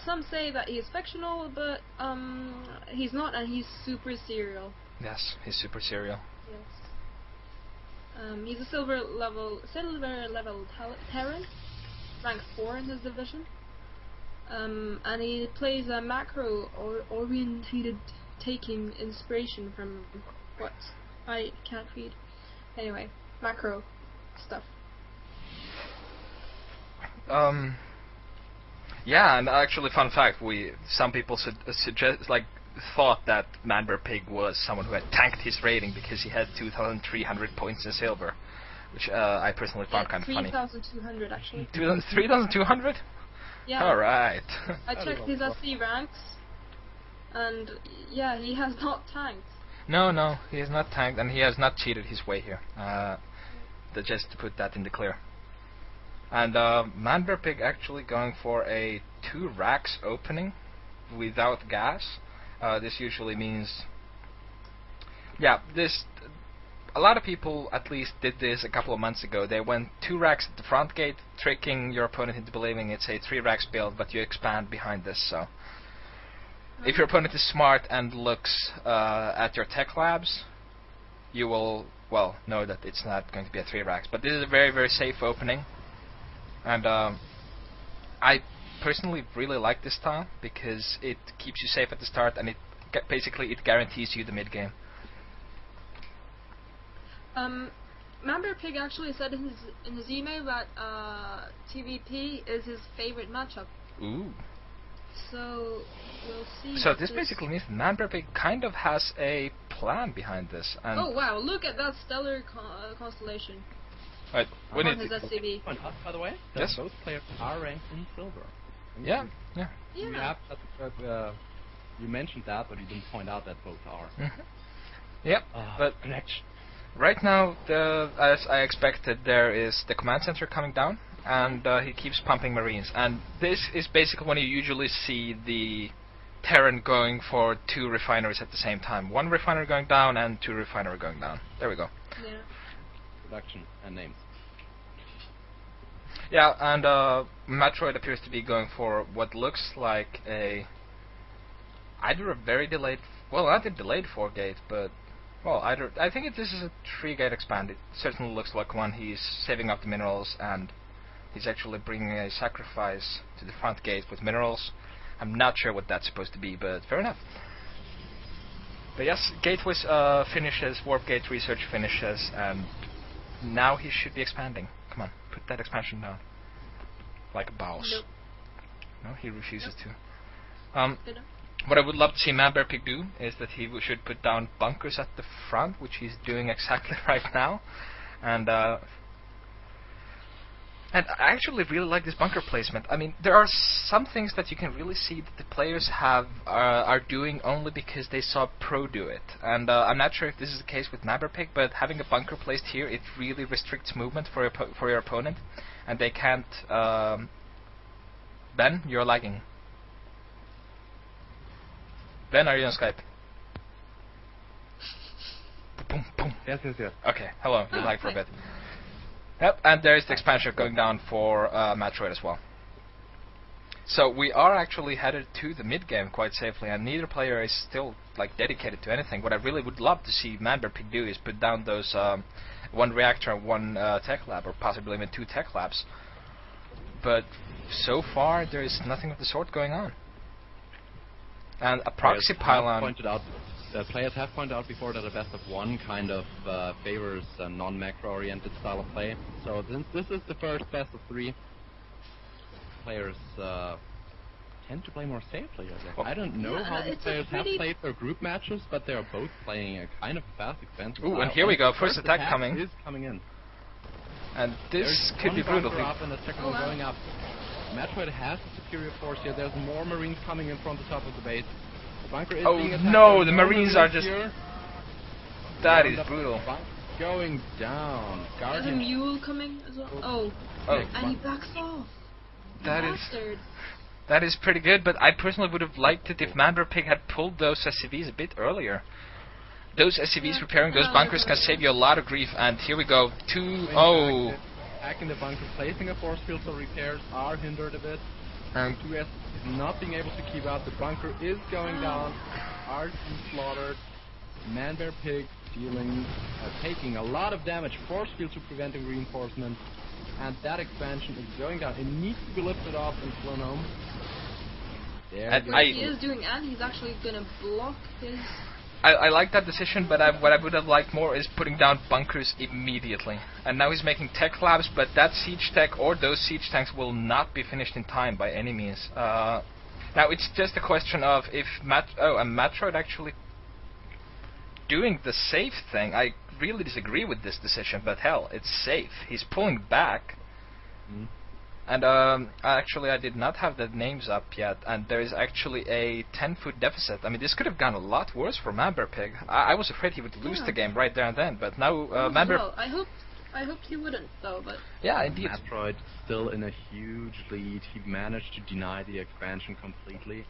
some say that he is fictional, but he's not, and he's super serial. Yes, he's super serial. Yes. He's a silver level Terran, rank 4 in his division. And he plays a macro oriented, taking inspiration from what I can't read. Anyway, macro stuff. Yeah, and actually, fun fact: some people thought that Manbear Pig was someone who had tanked his rating because he had 2,300 points in silver, which I personally found kind of funny. 3,200 actually. 3,200? Yeah. All right. I checked his SC ranks, and yeah, he has not tanked. No, he has not tanked, and he has not cheated his way here. Just to put that in the clear. And Manbear Pig actually going for a 2 racks opening without gas. This usually means, yeah, a lot of people at least did this a couple of months ago. They went 2 racks at the front gate, tricking your opponent into believing it's a 3 racks build, but you expand behind this. So if your opponent is smart and looks at your tech labs, you will, well, know that it's not going to be a 3 racks. But this is a very, very safe opening. And I personally really like this style because it keeps you safe at the start, and basically it guarantees you the mid game. Manbear Pig actually said in his email that TVP is his favorite matchup. Ooh. So we'll see. So this basically means Manbear Pig kind of has a plan behind this. And oh wow! Look at that stellar constellation. Right, we need his SCV. By the way, yes? Both players are ranked in silver. Yeah. You mentioned that, but you didn't point out that both are. Yep, but right now, as I expected, there is the command center coming down, and he keeps pumping Marines. And this is basically when you usually see the Terran going for 2 refineries at the same time. 1 refinery going down and 2 refinery going down. There we go. Yeah. Production and names. Yeah, and Metroid appears to be going for what looks like either a very delayed, well, not a delayed 4-gate, but well, I think this is a 3-gate expand. It certainly looks like one. He's saving up the minerals, and he's actually bringing a sacrifice to the front gate with minerals. I'm not sure what that's supposed to be, but fair enough. But yes, gateways finishes, warp gate research finishes, and now he should be expanding. Come on, put that expansion down. Like a boss. Nope. No, he refuses to. What I would love to see Manbear Pig do is that he should put down bunkers at the front, which he's doing exactly right now. And I actually really like this bunker placement. I mean, there are some things that you can really see that the players are doing only because they saw Pro do it. And I'm not sure if this is the case with Manbear Pig, but having a bunker placed here, it really restricts movement for your opponent, and they can't. Ben, you're lagging. Ben, are you on Skype? Boom, boom. Yes. Okay, hello. You lagged for a bit. Yep, and there is the expansion going down for Metroid as well. So we are actually headed to the mid game quite safely, and neither player is still like dedicated to anything. What I really would love to see Manbear Pig do is put down those 1 reactor, 1 tech lab, or possibly even 2 tech labs. But so far there is nothing of the sort going on. And a proxy pylon. Players have pointed out before that a best of 1 kind of favors a non-macro-oriented style of play. So since this is the first best of 3, players tend to play more safely. Well, I don't know how the players have played their group matches, but they are both playing a kind of fast, expensive style. And here we go, first attack coming. Is coming in. And this could be brutal. Up and the second one going up. Metroid has a superior force here. There's more Marines coming in from the top of the base. The bunker is being attacked. No, the Marines are just... Here. That is brutal. Going down. There's a mule coming as well. And he backs off. That is pretty good, but I personally would have liked it if Manbear Pig had pulled those SCVs a bit earlier. Those SCVs repairing those bunkers can save you a lot of grief, and here we go. Attacking the bunker, placing a force field so repairs are hindered a bit. 2 not being able to keep out. The bunker is going down. RC slaughtered. Man-Bear Pig taking a lot of damage. Force field to preventing reinforcements. And that expansion is going down. It needs to be lifted off and flown home. There he is doing, and he's actually gonna block his... I like that decision, but what I would have liked more is putting down bunkers immediately. And now he's making tech labs, but that siege tech or those siege tanks will not be finished in time by any means. Now it's just a question of if Matroid actually doing the safe thing. I really disagree with this decision, but hell, it's safe. He's pulling back. And actually I did not have the names up yet, and there is actually a 10-foot deficit. I mean, this could have gone a lot worse for Man-Bear Pig. I was afraid he would lose the game right there and then, but now Man-Bear... Well, I hoped he wouldn't, though, but... Yeah, indeed. Matroid still in a huge lead. He managed to deny the expansion completely.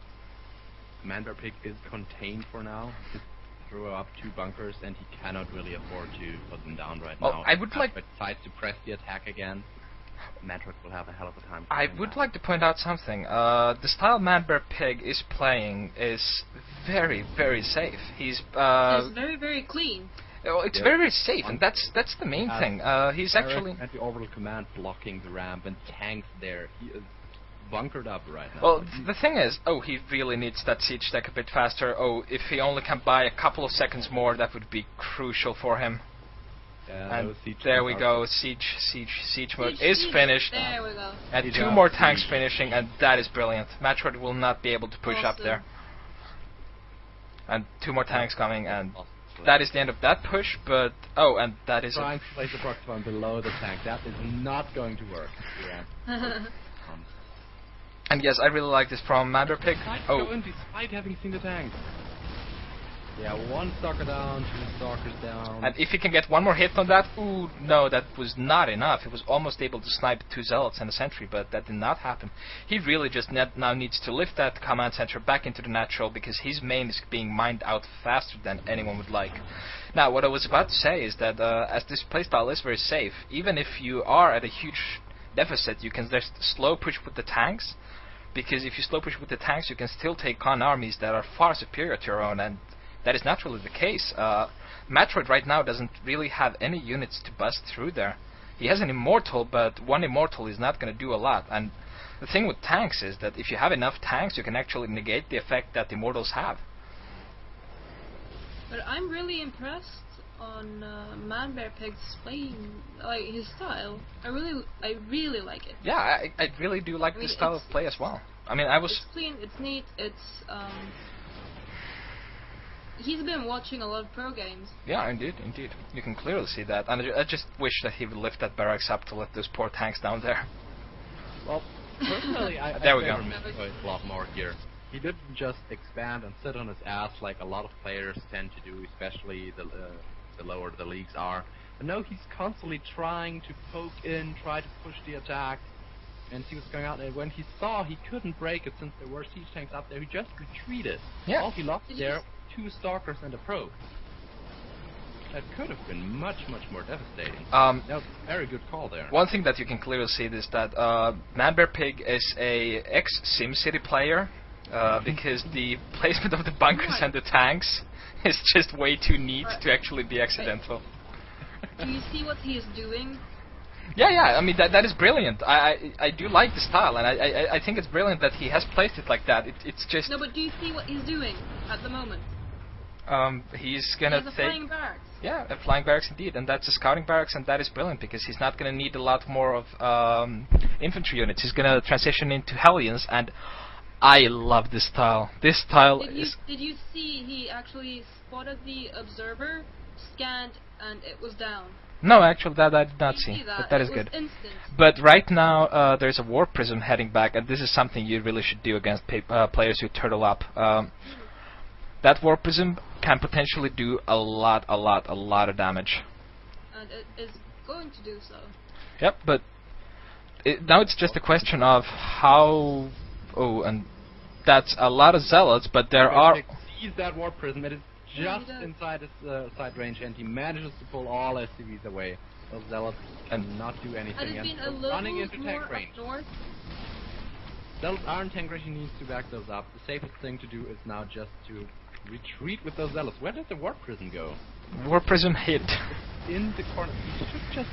Man-Bear Pig is contained for now. He threw up 2 bunkers, and he cannot really afford to put them down right now. I would like... Decides to press the attack again. Matroid will have a hell of a time. I would like to point out something. The style Man-Bear Pig is playing is very, very safe. It's very, very clean. Well, it's very, very safe, and that's the main thing. He's actually... At the orbital command blocking the ramp and tanks there. He is bunkered up right now. Well, the thing is, he really needs that siege tech a bit faster. If he only can buy a couple of seconds more, that would be crucial for him. And there we go, siege mode is finished. There we go. And 2 more tanks finishing, and that is brilliant. Matroid will not be able to push up there. And 2 more tanks coming, and that is the end of that push, but... and that is... Trying to place the proxy bomb below the tank, that is not going to work. And yes, I really like this from Man-Bear Pig. Despite having seen the tanks. Yeah, 1 stalker down, 2 stalkers down. And if he can get 1 more hit on that, no, that was not enough. He was almost able to snipe 2 zealots and a sentry, but that did not happen. He really just now needs to lift that command center back into the natural, because his main is being mined out faster than anyone would like. Now, what I was about to say is that as this playstyle is very safe, even if you are at a huge deficit, you can just slow push with the tanks, because if you slow push with the tanks, you can still take on armies that are far superior to your own, and that is not really the case. Matroid right now doesn't really have any units to bust through there. He has an Immortal, but 1 Immortal is not going to do a lot. And the thing with tanks is that if you have enough tanks, you can actually negate the effect that Immortals have. But I'm really impressed on Man-Bear Pig's playing, like his style. I really like it. Yeah, I really do like this style of play as well. I mean, It's clean, it's neat, it's he's been watching a lot of pro games. Yeah, indeed. You can clearly see that. And I just wish that he would lift that barracks up to let those poor tanks down there. Well, personally, I there we go. A lot more here. He didn't just expand and sit on his ass like a lot of players tend to do, especially the lower the leagues are. But no, he's constantly trying to poke in, try to push the attack, and see what's going on. And when he saw he couldn't break it since there were siege tanks up there, he just retreated. Yeah. All he lost there, 2 stalkers and a probe. That could have been much, much more devastating. That was a very good call there. One thing that you can clearly see is that Man-Bear Pig is a ex-SimCity player, because the placement of the bunkers and the tanks is just way too neat to actually be accidental. Do you see what he is doing? Yeah, I mean, that is brilliant. I do like the style, and I think it's brilliant that he has placed it like that. It's just... No, but do you see what he's doing at the moment? He's gonna take... flying barracks. Yeah, a flying barracks indeed, and that's a scouting barracks, and that is brilliant, because he's not gonna need a lot more of infantry units. He's gonna transition into Hellions, and I love this style. This style is... Did you see he actually spotted the observer, scanned, and it was down? No, actually, that I did not see, but that is good. Instant. But right now, there's a Warp Prism heading back, and this is something you really should do against players who turtle up. That Warp Prism can potentially do a lot of damage. And it is going to do so. Yep, but now it's just a question of how... and that's a lot of zealots, but there are... Sees that Warp Prism, it is just inside his side range, and he manages to pull all SCVs away. Those zealots cannot do anything, and running into tank range. Zealots are integrity, needs to back those up. The safest thing to do is now just to retreat with those zealots. Where did the war prison go? War prison hid. In the corner. You should just